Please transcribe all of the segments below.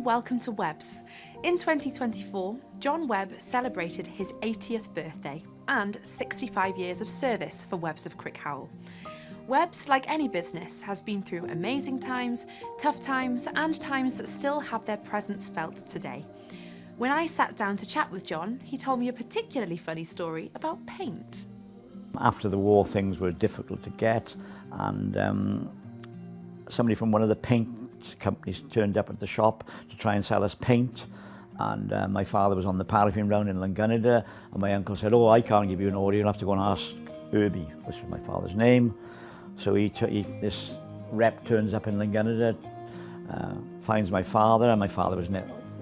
welcome to Webb's. In 2024, John Webb celebrated his 80th birthday and 65 years of service for Webb's of Crickhowell. Webb's, like any business, has been through amazing times, tough times and times that still have their presence felt today. When I sat down to chat with John, he told me a particularly funny story about paint. After the war, things were difficult to get, and somebody from one of the paint companies turned up at the shop to try and sell us paint, and my father was on the paraffin round in Llangynida, and my uncle said, "Oh, I can't give you an order, you'll have to go and ask Herbie," which was my father's name. So this rep turns up in Llangynida, finds my father, and my father was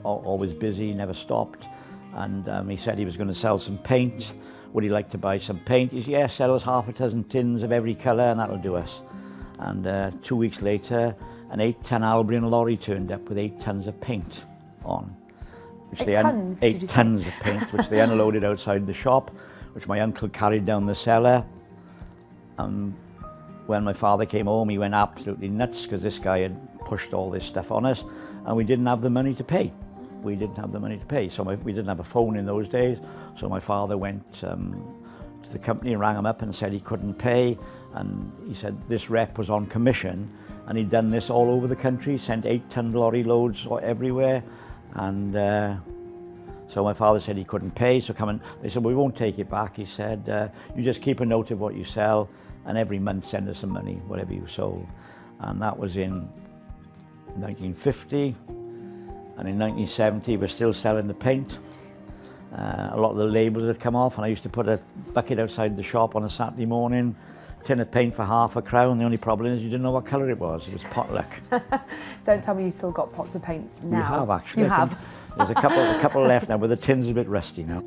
always busy, never stopped, and he said he was going to sell some paint. Would he like to buy some paint? He said, "Yeah, sell us half a dozen tins of every colour and that'll do us." And 2 weeks later, an 8-ton Albion lorry turned up with 8 tons of paint on. Which 8 tons of paint, which they unloaded outside the shop, which my uncle carried down the cellar. When my father came home, he went absolutely nuts because this guy had pushed all this stuff on us, and we didn't have the money to pay. We didn't have the money to pay, so we didn't have a phone in those days. So my father went to the company and rang him up and said he couldn't pay, and he said this rep was on commission and he'd done this all over the country, sent 8-ton lorry loads everywhere, and so my father said he couldn't pay, so they said, "We won't take it back." He said, "You just keep a note of what you sell, and every month send us some money, whatever you sold." And that was in 1950, and in 1970 we're still selling the paint. A lot of the labels had come off, and I used to put a bucket outside the shop on a Saturday morning, tin of paint for £0.50. The only problem is you didn't know what colour it was. It was potluck. Don't tell me you still got pots of paint now. We have, actually. You have? There's a couple left now, but the tin's a bit rusty now.